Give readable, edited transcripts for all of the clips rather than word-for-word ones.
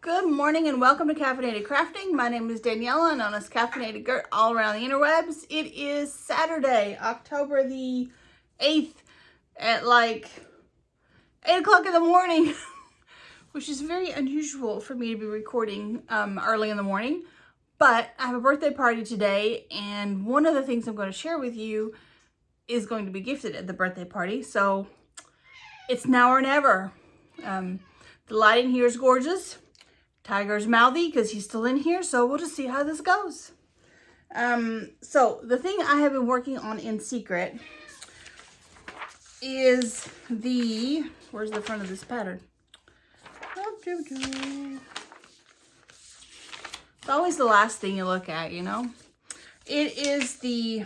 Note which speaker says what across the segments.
Speaker 1: Good morning and welcome to Caffeinated Crafting. My name is Daniela, known as Caffeinated Gert all around the interwebs. It is Saturday, October the 8th at like 8 o'clock in the morning, which is very unusual for me to be recording early in the morning. But I have a birthday party today, and one of the things I'm going to share with you is going to be gifted at the birthday party. So it's now or never. The lighting here is gorgeous. Tiger's mouthy because he's still in here, so we'll just see how this goes. So the thing I have been working on in secret is where's the front of this pattern? It's always the last thing you look at, you know? It is the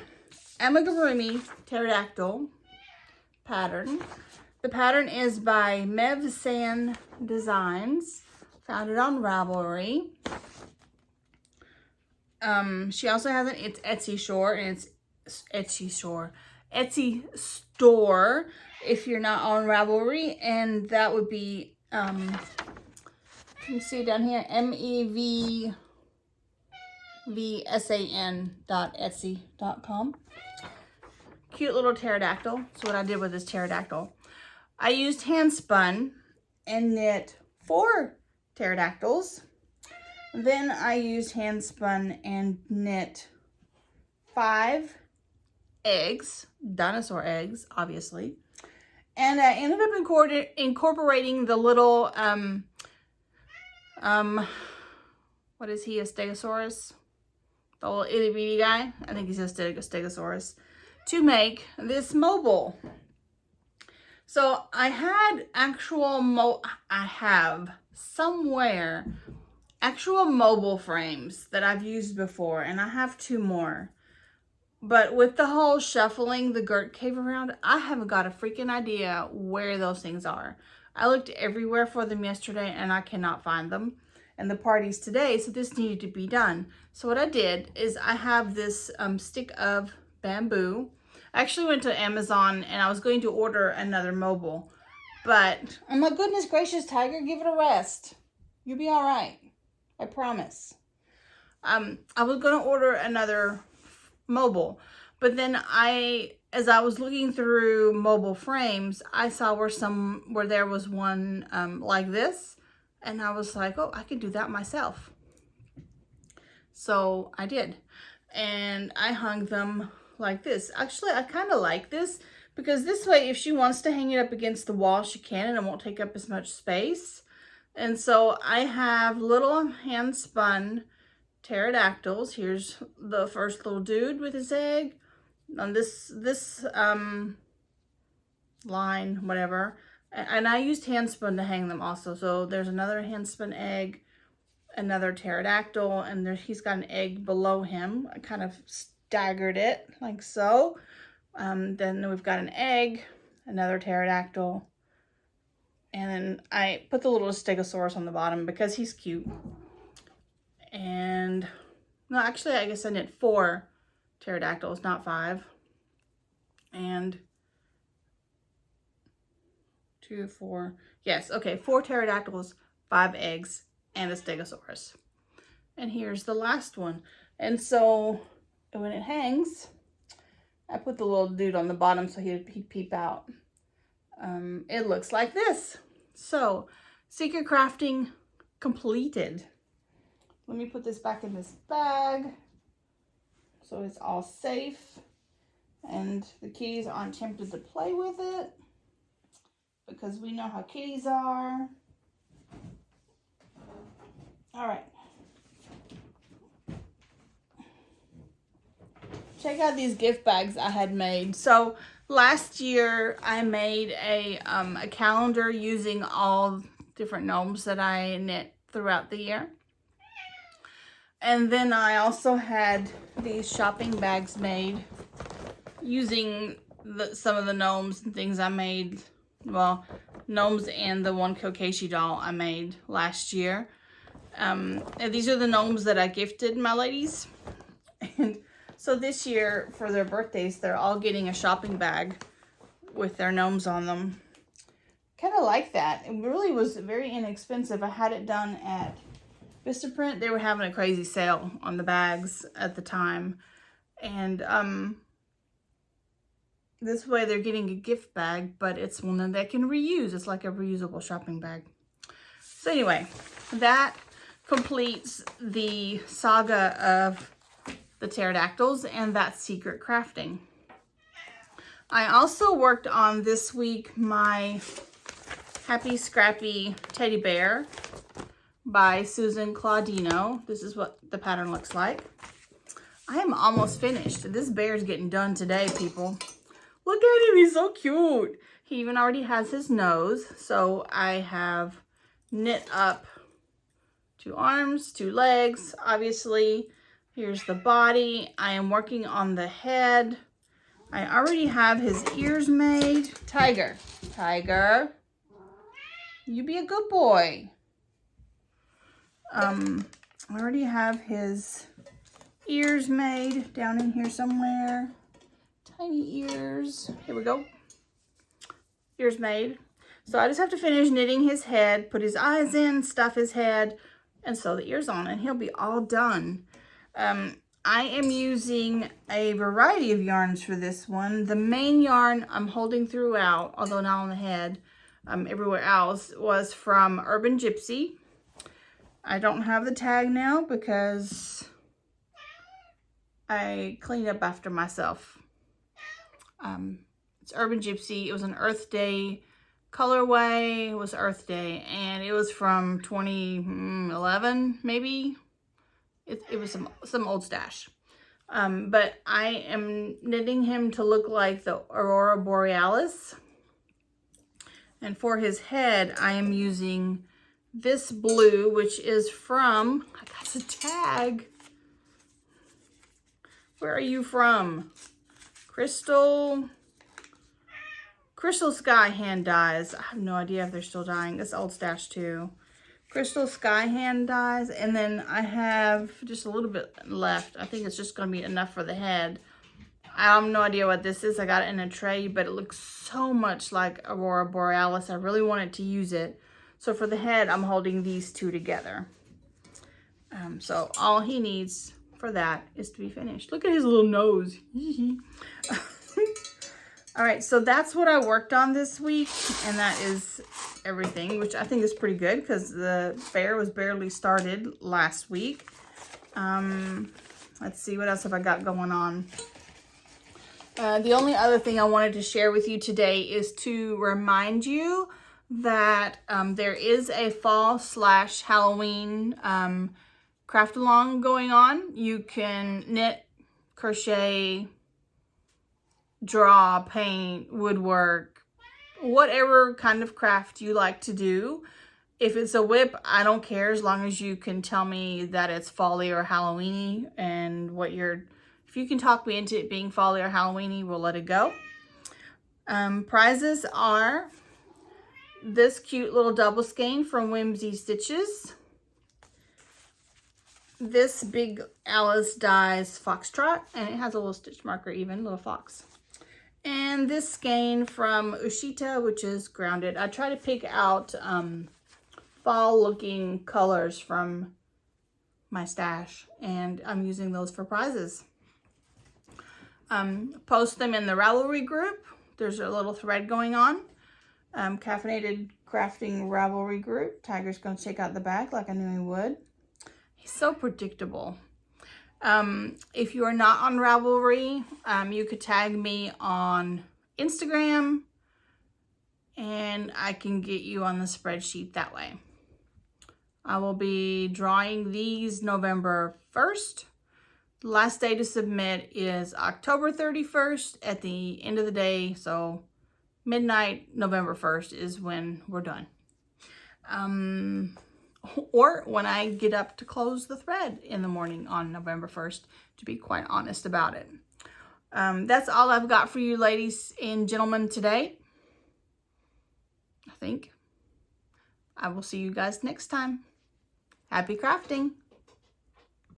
Speaker 1: amigurumi pterodactyl pattern. The pattern is by Mev San Designs. Found it on Ravelry. She also has its Etsy store, and it's Etsy store if you're not on Ravelry, and that would be you can see down here mevvsan.etsy.com. Cute little pterodactyl. So what I did with this pterodactyl, I used hand spun and knit 4 pterodactyls. Then I used hand spun and knit 5 eggs, dinosaur eggs, obviously. And I ended up incorporating the little, what is he, a stegosaurus? The little itty bitty guy? I think he's a stegosaurus. To make this mobile. So I had I have somewhere actual mobile frames that I've used before, and I have 2 more. But with the whole shuffling the Gert cave around, I haven't got a freaking idea where those things are. I looked everywhere for them yesterday and I cannot find them. And the party's today, so this needed to be done. So what I did is I have this stick of bamboo. I actually went to Amazon and I was going to order another mobile. But, oh my goodness gracious, Tiger, give it a rest. You'll be all right. I promise. I was going to order another mobile. But then as I was looking through mobile frames, I saw where there was one like this. And I was like, oh, I could do that myself. So I did. And I hung them like this. Actually, I kind of like this because this way, if she wants to hang it up against the wall, she can, and it won't take up as much space. And so I have little hand spun pterodactyls. Here's the first little dude with his egg on this line, whatever. And I used hand spun to hang them also. So there's another hand spun egg, another pterodactyl, and he's got an egg below him. I kind of staggered it like so. Then we've got an egg, another pterodactyl, and then I put the little stegosaurus on the bottom because he's cute. And no, actually I guess I knit 4 pterodactyls, not 5. And 2, 4, yes, okay, 4 pterodactyls, 5 eggs, and a stegosaurus. And here's the last one. And so when it hangs, I put the little dude on the bottom so he'd peep out. It looks like this. So, secret crafting completed. Let me put this back in this bag so it's all safe. And the kitties aren't tempted to play with it because we know how kitties are. All right. Check out these gift bags I had made. So last year I made a calendar using all different gnomes that I knit throughout the year. And then I also had these shopping bags made using some of the gnomes and things I made. Well, gnomes and the one Kokeshi doll I made last year. And these are the gnomes that I gifted my ladies. And so this year, for their birthdays, they're all getting a shopping bag with their gnomes on them. Kind of like that. It really was very inexpensive. I had it done at Vistaprint, they were having a crazy sale on the bags at the time. And this way they're getting a gift bag, but it's one that they can reuse. It's like a reusable shopping bag. So anyway, that completes the saga of the pterodactyls and that secret crafting. I also worked on this week my Happy Scrappy teddy bear by Susan Claudino. This is what the pattern looks like. I am almost finished. This bear's getting done today, people. Look at him, he's so cute. He even already has his nose. So I have knit up 2 arms, 2 legs, obviously. Here's the body. I am working on the head. I already have his ears made. Tiger, Tiger, you be a good boy. I already have his ears made down in here somewhere. Tiny ears. Here we go. Ears made. So I just have to finish knitting his head, put his eyes in, stuff his head, and sew the ears on, and he'll be all done. I am using a variety of yarns for this one. The main yarn I'm holding throughout, although not on the head, everywhere else, was from Urban Gypsy. I don't have the tag now because I cleaned up after myself. It's Urban Gypsy. It was an Earth Day colorway. It was Earth Day, and it was from 2011, maybe. It was some old stash. But I am knitting him to look like the Aurora Borealis. And for his head, I am using this blue, which is from, I got the tag. Where are you from? Crystal Sky Hand Dyes. I have no idea if they're still dyeing. It's old stash too. Crystal Sky Hand Dyes. And then I have just a little bit left. I think it's just going to be enough for the head. I have no idea what this is. I got it in a tray, but it looks so much like Aurora Borealis. I really wanted to use it. So for the head, I'm holding these 2 together. So all he needs for that is to be finished. Look at his little nose. All right, so that's what I worked on this week, and that is everything, which I think is pretty good because the bear was barely started last week. Let's see, what else have I got going on? The only other thing I wanted to share with you today is to remind you that there is a fall/Halloween craft along going on. You can knit, crochet, draw, paint, woodwork, whatever kind of craft you like to do. If it's a whip, I don't care, as long as you can tell me that it's fall-y or Halloween-y, and if you can talk me into it being fall-y or Halloween-y, we'll let it go. Prizes are this cute little double skein from Whimsy Stitches, this Big Alice Dyes Foxtrot, and it has a little stitch marker even, little fox. And this skein from Ushita, which is grounded. I try to pick out fall-looking colors from my stash, and I'm using those for prizes. Post them in the Ravelry group. There's a little thread going on. Caffeinated Crafting Ravelry group. Tiger's going to check out the back like I knew he would. He's so predictable. If you are not on Ravelry, you could tag me on Instagram and I can get you on the spreadsheet that way. I will be drawing these November 1st. The last day to submit is October 31st at the end of the day. So midnight, November 1st is when we're done. Or when I get up to close the thread in the morning on November 1st, to be quite honest about it. That's all I've got for you ladies and gentlemen today. I think. I will see you guys next time. Happy crafting!